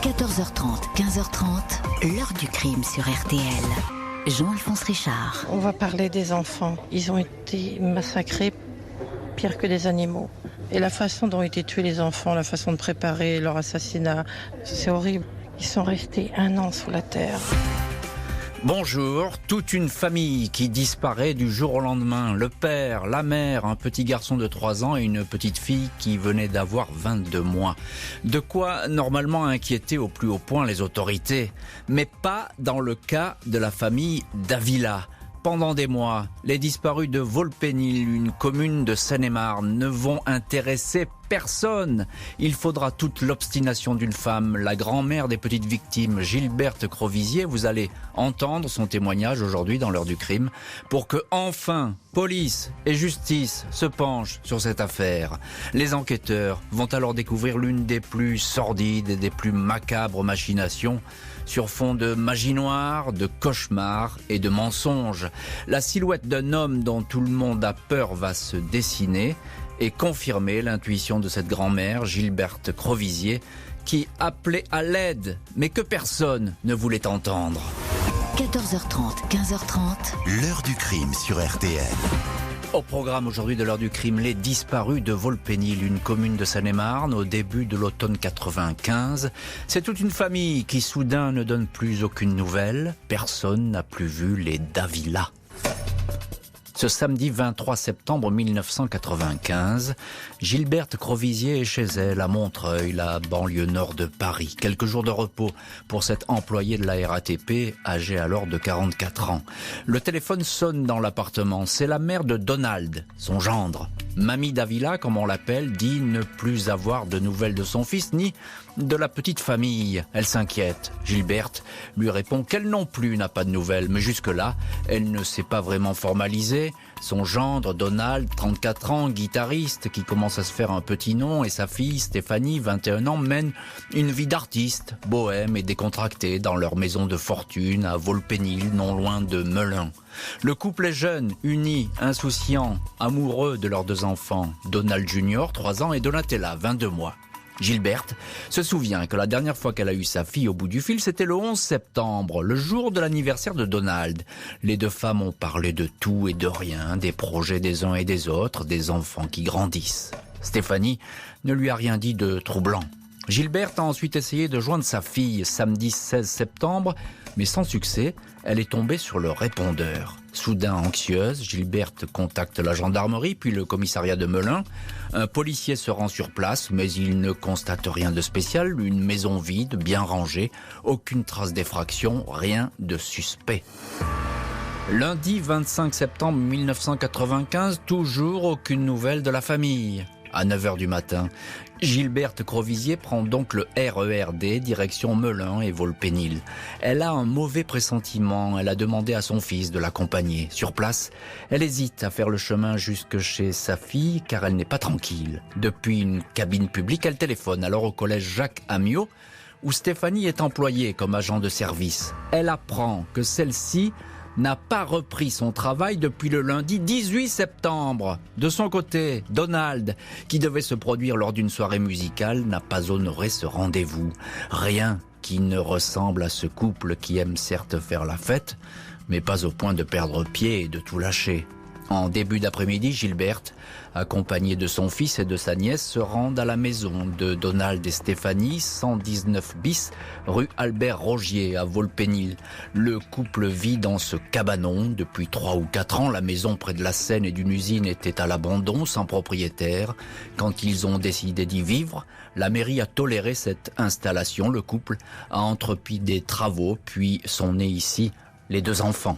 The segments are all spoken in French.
14h30, 15h30, l'heure du crime sur RTL. Jean-Alphonse Richard. On va parler des enfants. Ils ont été massacrés pire que des animaux. Et la façon dont ont été tués les enfants, la façon de préparer leur assassinat, c'est horrible. Ils sont restés 1 an sous la terre. Bonjour, toute une famille qui disparaît du jour au lendemain. Le père, la mère, un petit garçon de 3 ans et une petite fille qui venait d'avoir 22 mois. De quoi normalement inquiéter au plus haut point les autorités, mais pas dans le cas de la famille Davila. Pendant des mois, les disparus de Volpénil, une commune de Seine-et-Marne, ne vont intéresser personne. Il faudra toute l'obstination d'une femme, la grand-mère des petites victimes, Gilberte Crovisier. Vous allez entendre son témoignage aujourd'hui dans l'heure du crime pour que, enfin, police et justice se penchent sur cette affaire. Les enquêteurs vont alors découvrir l'une des plus sordides et des plus macabres machinations sur fond de magie noire, de cauchemars et de mensonges. La silhouette d'un homme dont tout le monde a peur va se dessiner et confirmer l'intuition de cette grand-mère, Gilberte Crovisier, qui appelait à l'aide, mais que personne ne voulait entendre. 14h30, 15h30, l'heure du crime sur RTL. Au programme aujourd'hui de l'heure du crime, les disparus de Volpénil, une commune de Seine-et-Marne, au début de l'automne 95. C'est toute une famille qui soudain ne donne plus aucune nouvelle. Personne n'a plus vu les Davila. Ce samedi 23 septembre 1995, Gilberte Crovisier est chez elle à Montreuil, la banlieue nord de Paris. Quelques jours de repos pour cette employée de la RATP, âgée alors de 44 ans. Le téléphone sonne dans l'appartement. C'est la mère de Donald, son gendre. Mamie Davila, comme on l'appelle, dit ne plus avoir de nouvelles de son fils ni de la petite famille. Elle s'inquiète. Gilberte lui répond qu'elle non plus n'a pas de nouvelles, mais jusque-là, elle ne s'est pas vraiment formalisée. Son gendre, Donald, 34 ans, guitariste, qui commence à se faire un petit nom, et sa fille, Stéphanie, 21 ans, mènent une vie d'artiste, bohème et décontractée, dans leur maison de fortune à Volpénil, non loin de Melun. Le couple est jeune, uni, insouciant, amoureux de leurs 2 enfants, Donald Junior, 3 ans, et Donatella, 22 mois. Gilberte se souvient que la dernière fois qu'elle a eu sa fille au bout du fil, c'était le 11 septembre, le jour de l'anniversaire de Donald. Les 2 femmes ont parlé de tout et de rien, des projets des uns et des autres, des enfants qui grandissent. Stéphanie ne lui a rien dit de troublant. Gilberte a ensuite essayé de joindre sa fille samedi 16 septembre, mais sans succès, elle est tombée sur le répondeur. Soudain anxieuse, Gilberte contacte la gendarmerie puis le commissariat de Melun. Un policier se rend sur place, mais il ne constate rien de spécial. Une maison vide, bien rangée, aucune trace d'effraction, rien de suspect. Lundi 25 septembre 1995, toujours aucune nouvelle de la famille. À 9h du matin, Gilberte Crovisier prend donc le RERD direction Melun et Volpénil. Elle a un mauvais pressentiment, elle a demandé à son fils de l'accompagner. Sur place, elle hésite à faire le chemin jusque chez sa fille car elle n'est pas tranquille. Depuis une cabine publique, elle téléphone alors au collège Jacques Amiot où Stéphanie est employée comme agent de service. Elle apprend que celle-ci n'a pas repris son travail depuis le lundi 18 septembre. De son côté, Donald, qui devait se produire lors d'une soirée musicale, n'a pas honoré ce rendez-vous. Rien qui ne ressemble à ce couple qui aime certes faire la fête, mais pas au point de perdre pied et de tout lâcher. En début d'après-midi, Gilberte, accompagnée de son fils et de sa nièce, se rendent à la maison de Donald et Stéphanie, 119 bis, rue Albert Rogier, à Volpénil. Le couple vit dans ce cabanon depuis 3 ou 4 ans. La maison près de la Seine et d'une usine était à l'abandon, sans propriétaire. Quand ils ont décidé d'y vivre, la mairie a toléré cette installation. Le couple a entrepris des travaux, puis sont nés ici les 2 enfants.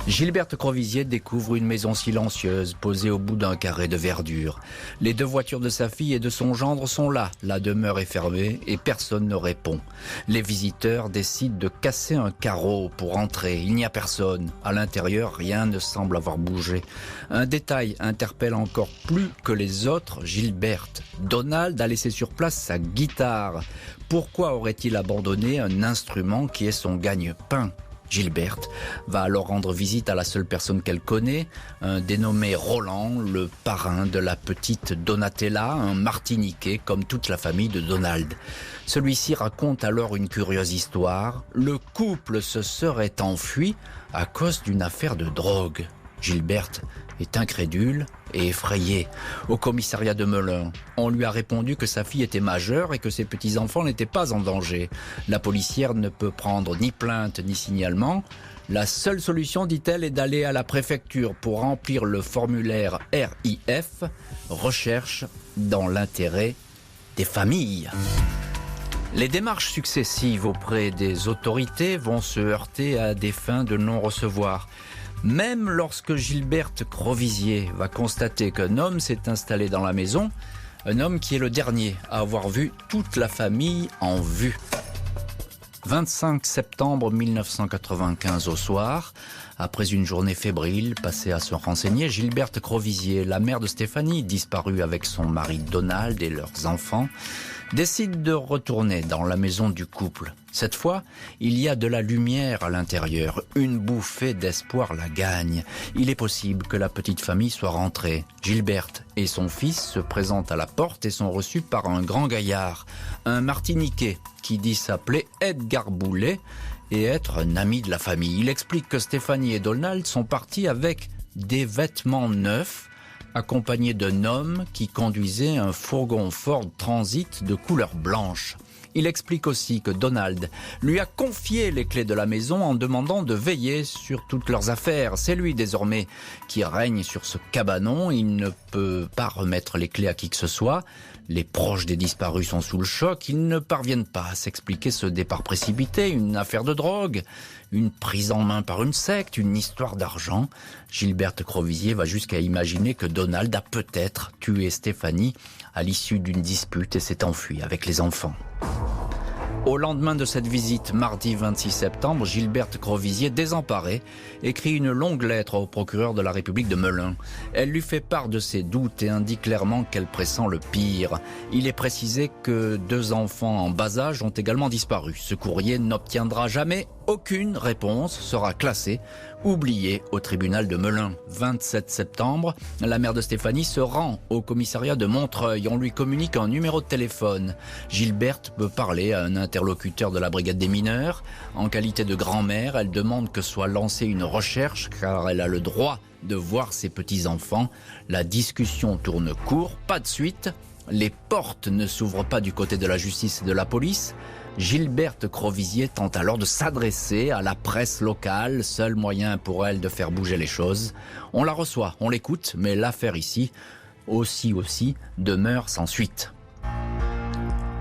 Gilberte Crovisier découvre une maison silencieuse posée au bout d'un carré de verdure. Les 2 voitures de sa fille et de son gendre sont là. La demeure est fermée et personne ne répond. Les visiteurs décident de casser un carreau pour entrer. Il n'y a personne. À l'intérieur, rien ne semble avoir bougé. Un détail interpelle encore plus que les autres Gilberte. Donald a laissé sur place sa guitare. Pourquoi aurait-il abandonné un instrument qui est son gagne-pain ? Gilberte va alors rendre visite à la seule personne qu'elle connaît, un dénommé Roland, le parrain de la petite Donatella, un Martiniquais comme toute la famille de Donald. Celui-ci raconte alors une curieuse histoire. Le couple se serait enfui à cause d'une affaire de drogue. Gilberte est incrédule et effrayée. Au commissariat de Melun, on lui a répondu que sa fille était majeure et que ses petits-enfants n'étaient pas en danger. La policière ne peut prendre ni plainte ni signalement. La seule solution, dit-elle, est d'aller à la préfecture pour remplir le formulaire RIF, recherche dans l'intérêt des familles. Les démarches successives auprès des autorités vont se heurter à des fins de non-recevoir. Même lorsque Gilberte Crovisier va constater qu'un homme s'est installé dans la maison, un homme qui est le dernier à avoir vu toute la famille en vue. 25 septembre 1995 au soir, après une journée fébrile passée à se renseigner, Gilberte Crovisier, la mère de Stéphanie, disparue avec son mari Donald et leurs enfants, décide de retourner dans la maison du couple. Cette fois, il y a de la lumière à l'intérieur. Une bouffée d'espoir la gagne. Il est possible que la petite famille soit rentrée. Gilberte et son fils se présentent à la porte et sont reçus par un grand gaillard, un Martiniquais, qui dit s'appeler Edgar Boulet et être un ami de la famille. Il explique que Stéphanie et Donald sont partis avec des vêtements neufs, accompagné d'un homme qui conduisait un fourgon Ford Transit de couleur blanche. Il explique aussi que Donald lui a confié les clés de la maison en demandant de veiller sur toutes leurs affaires. C'est lui désormais qui règne sur ce cabanon. Il ne peut pas remettre les clés à qui que ce soit. Les proches des disparus sont sous le choc. Ils ne parviennent pas à s'expliquer ce départ précipité, une affaire de drogue, une prise en main par une secte, une histoire d'argent. Gilberte Crovisier va jusqu'à imaginer que Donald a peut-être tué Stéphanie à l'issue d'une dispute et s'est enfui avec les enfants. Au lendemain de cette visite, mardi 26 septembre, Gilberte Crovisier, désemparée, écrit une longue lettre au procureur de la République de Melun. Elle lui fait part de ses doutes et indique clairement qu'elle pressent le pire. Il est précisé que 2 enfants en bas âge ont également disparu. Ce courrier n'obtiendra jamais aucune réponse, sera classé, oublié au tribunal de Melun. 27 septembre, la mère de Stéphanie se rend au commissariat de Montreuil. On lui communique un numéro de téléphone. Gilberte peut parler à un interlocuteur de la brigade des mineurs. En qualité de grand-mère, elle demande que soit lancée une recherche car elle a le droit de voir ses petits-enfants. La discussion tourne court, pas de suite. Les portes ne s'ouvrent pas du côté de la justice et de la police. Gilberte Crovisier tente alors de s'adresser à la presse locale, seul moyen pour elle de faire bouger les choses. On la reçoit, on l'écoute, mais l'affaire ici, aussi, demeure sans suite.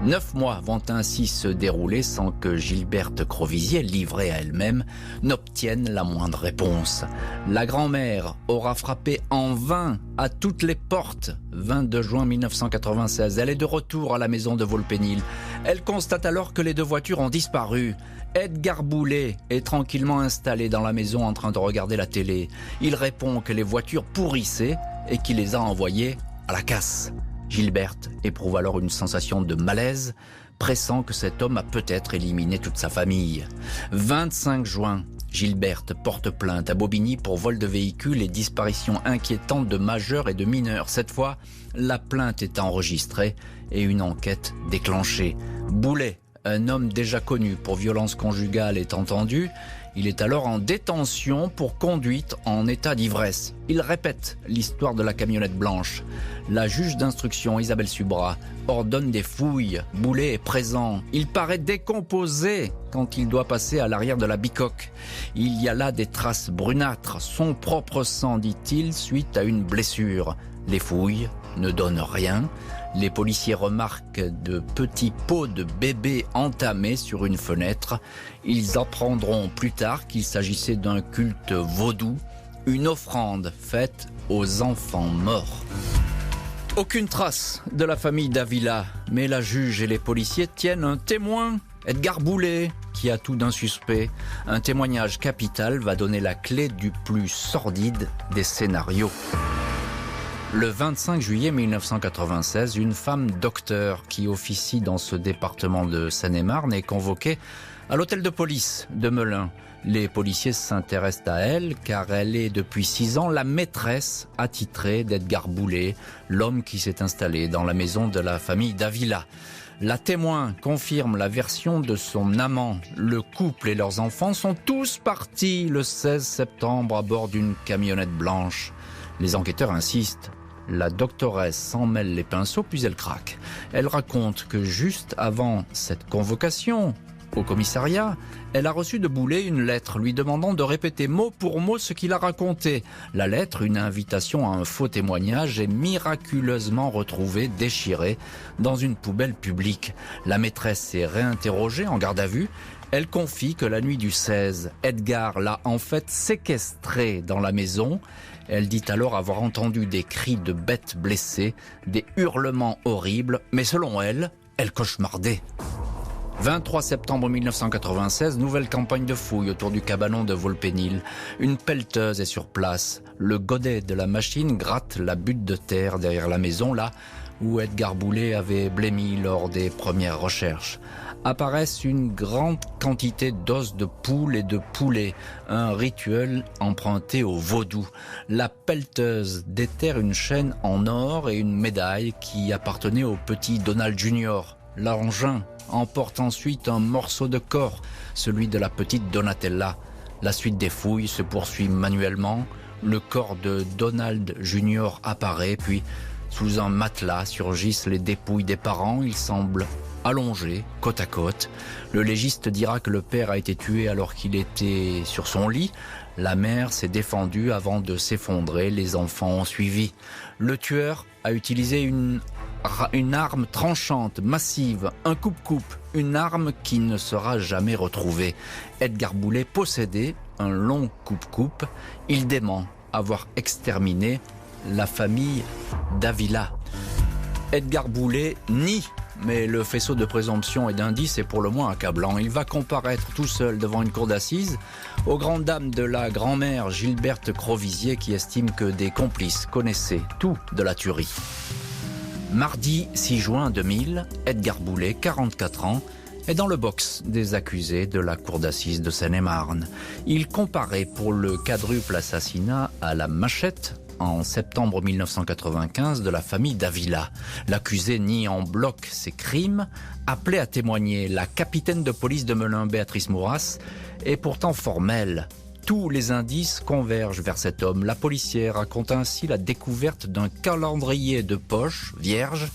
9 mois vont ainsi se dérouler sans que Gilberte Crovisier, livrée à elle-même, n'obtienne la moindre réponse. La grand-mère aura frappé en vain à toutes les portes. 22 juin 1996, elle est de retour à la maison de Volpénil. Elle constate alors que les 2 voitures ont disparu. Edgar Boulet est tranquillement installé dans la maison en train de regarder la télé. Il répond que les voitures pourrissaient et qu'il les a envoyées à la casse. Gilberte éprouve alors une sensation de malaise, pressant que cet homme a peut-être éliminé toute sa famille. 25 juin, Gilberte porte plainte à Bobigny pour vol de véhicule et disparition inquiétante de majeurs et de mineurs. Cette fois, la plainte est enregistrée et une enquête déclenchée. Boulet, un homme déjà connu pour violence conjugale, est entendu. Il est alors en détention pour conduite en état d'ivresse. Il répète l'histoire de la camionnette blanche. La juge d'instruction Isabelle Subra ordonne des fouilles. Boulet est présent. Il paraît décomposé quand il doit passer à l'arrière de la bicoque. Il y a là des traces brunâtres. Son propre sang, dit-il, suite à une blessure. Les fouilles ne donnent rien. Les policiers remarquent de petits pots de bébés entamés sur une fenêtre. Ils apprendront plus tard qu'il s'agissait d'un culte vaudou, une offrande faite aux enfants morts. Aucune trace de la famille Davila, mais la juge et les policiers tiennent un témoin, Edgar Boulet, qui a tout d'un suspect. Un témoignage capital va donner la clé du plus sordide des scénarios. Le 25 juillet 1996, une femme docteur qui officie dans ce département de Seine-et-Marne est convoquée à l'hôtel de police de Melun. Les policiers s'intéressent à elle car elle est depuis 6 ans la maîtresse attitrée d'Edgar Boulet, l'homme qui s'est installé dans la maison de la famille Davila. La témoin confirme la version de son amant. Le couple et leurs enfants sont tous partis le 16 septembre à bord d'une camionnette blanche. Les enquêteurs insistent. La doctoresse s'en mêle les pinceaux puis elle craque. Elle raconte que juste avant cette convocation au commissariat, elle a reçu de Boulet une lettre lui demandant de répéter mot pour mot ce qu'il a raconté. La lettre, une invitation à un faux témoignage, est miraculeusement retrouvée déchirée dans une poubelle publique. La maîtresse est réinterrogée en garde à vue. Elle confie que la nuit du 16, Edgar l'a en fait séquestrée dans la maison. Elle dit alors avoir entendu des cris de bêtes blessées, des hurlements horribles, mais selon elle, elle cauchemardait. 23 septembre 1996, nouvelle campagne de fouilles autour du cabanon de Volpénil. Une pelleteuse est sur place. Le godet de la machine gratte la butte de terre derrière la maison, là où Edgar Boulet avait blêmi lors des premières recherches. Apparaissent une grande quantité d'os de poule et de poulet, un rituel emprunté au vaudou. La pelleteuse déterre une chaîne en or et une médaille qui appartenait au petit Donald Junior. L'engin emporte ensuite un morceau de corps, celui de la petite Donatella. La suite des fouilles se poursuit manuellement. Le corps de Donald Junior apparaît, puis sous un matelas surgissent les dépouilles des parents. Ils semblent allongés, côte à côte. Le légiste dira que le père a été tué alors qu'il était sur son lit. La mère s'est défendue avant de s'effondrer. Les enfants ont suivi. Le tueur a utilisé une arme tranchante, massive, un coupe-coupe, une arme qui ne sera jamais retrouvée. Edgar Boulet possédait un long coupe-coupe. Il dément avoir exterminé la famille Davila. Edgar Boulet nie, mais le faisceau de présomption et d'indices est pour le moins accablant. Il va comparaître tout seul devant une cour d'assises aux grandes dames de la grand-mère Gilberte Crovisier qui estime que des complices connaissaient tout de la tuerie. Mardi 6 juin 2000, Edgar Boulet, 44 ans, est dans le box des accusés de la cour d'assises de Seine-et-Marne. Il comparait pour le quadruple assassinat à la machette en septembre 1995 de la famille Davila. L'accusé nie en bloc ses crimes. Appelée à témoigner, la capitaine de police de Melun, Béatrice Mouras, est pourtant formelle. Tous les indices convergent vers cet homme. La policière raconte ainsi la découverte d'un calendrier de poche vierge,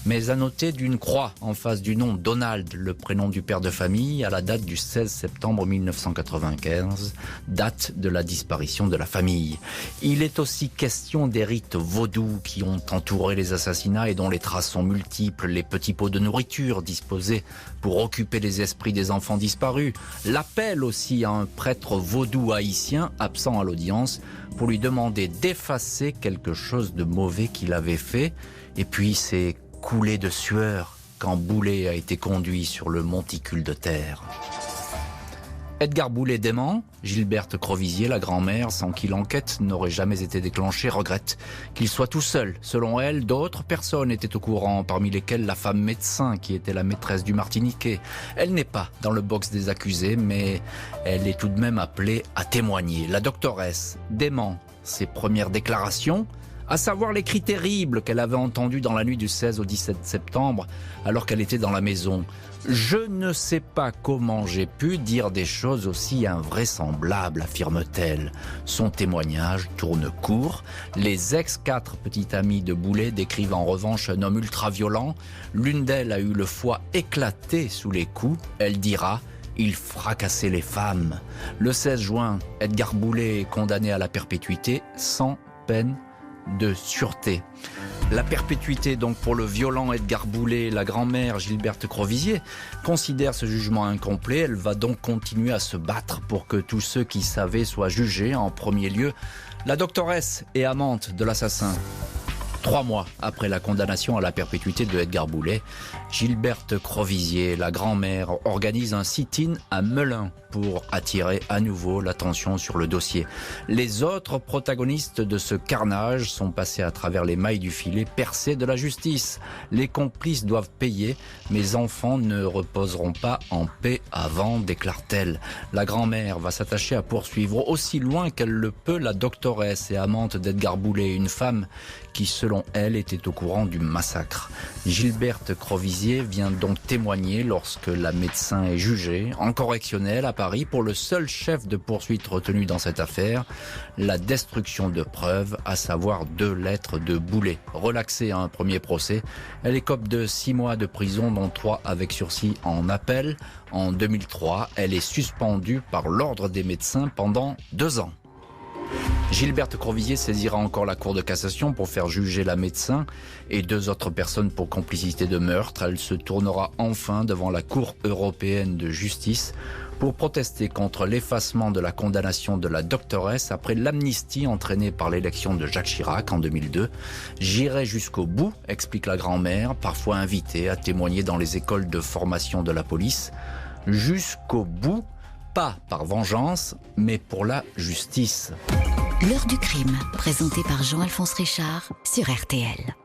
mais annoté d'une croix en face du nom Donald, le prénom du père de famille, à la date du 16 septembre 1995, date de la disparition de la famille. Il est aussi question des rites vaudous qui ont entouré les assassinats et dont les traces sont multiples. Les petits pots de nourriture disposés pour occuper les esprits des enfants disparus. L'appel aussi à un prêtre vaudou haïtien absent à l'audience pour lui demander d'effacer quelque chose de mauvais qu'il avait fait. Et puis c'est coulé de sueur quand Boulet a été conduit sur le monticule de terre. Edgar Boulet dément. Gilberte Crovisier, la grand-mère, sans qui l'enquête n'aurait jamais été déclenchée, regrette qu'il soit tout seul. Selon elle, d'autres personnes étaient au courant, parmi lesquelles la femme médecin qui était la maîtresse du Martiniquais. Elle n'est pas dans le box des accusés, mais elle est tout de même appelée à témoigner. La doctoresse dément ses premières déclarations, à savoir les cris terribles qu'elle avait entendus dans la nuit du 16 au 17 septembre, alors qu'elle était dans la maison. « Je ne sais pas comment j'ai pu dire des choses aussi invraisemblables », affirme-t-elle. Son témoignage tourne court. Les ex-4 petites amies de Boulet décrivent en revanche un homme ultra-violent. L'une d'elles a eu le foie éclaté sous les coups. Elle dira « Il fracassait les femmes ». Le 16 juin, Edgar Boulet est condamné à la perpétuité sans peine de sûreté. La perpétuité donc pour le violent Edgar Boulet. La grand-mère Gilberte Crovisier considère ce jugement incomplet. Elle va donc continuer à se battre pour que tous ceux qui savaient soient jugés. En premier lieu, la doctoresse et amante de l'assassin. 3 mois après la condamnation à la perpétuité de Edgar Boulet, Gilberte Crovizier, la grand-mère, organise un sit-in à Melun pour attirer à nouveau l'attention sur le dossier. Les autres protagonistes de ce carnage sont passés à travers les mailles du filet percé de la justice. Les complices doivent payer, mes enfants ne reposeront pas en paix avant, déclare-t-elle. La grand-mère va s'attacher à poursuivre aussi loin qu'elle le peut la doctoresse et amante d'Edgar Boulet, une femme qui, selon elle, était au courant du massacre. Gilberte Crovizier vient donc témoigner lorsque la médecin est jugée en correctionnelle à Paris pour le seul chef de poursuite retenu dans cette affaire, la destruction de preuves, à savoir 2 lettres de Boulet. Relaxée à un premier procès, elle écope de 6 mois de prison, dont 3 avec sursis en appel. En 2003, elle est suspendue par l'ordre des médecins pendant 2 ans. Gilberte Crovizier saisira encore la Cour de cassation pour faire juger la médecin et 2 autres personnes pour complicité de meurtre. Elle se tournera enfin devant la Cour européenne de justice pour protester contre l'effacement de la condamnation de la doctoresse après l'amnistie entraînée par l'élection de Jacques Chirac en 2002. J'irai jusqu'au bout, explique la grand-mère, parfois invitée à témoigner dans les écoles de formation de la police. Jusqu'au bout, pas par vengeance, mais pour la justice. L'heure du crime, présenté par Jean-Alphonse Richard sur RTL.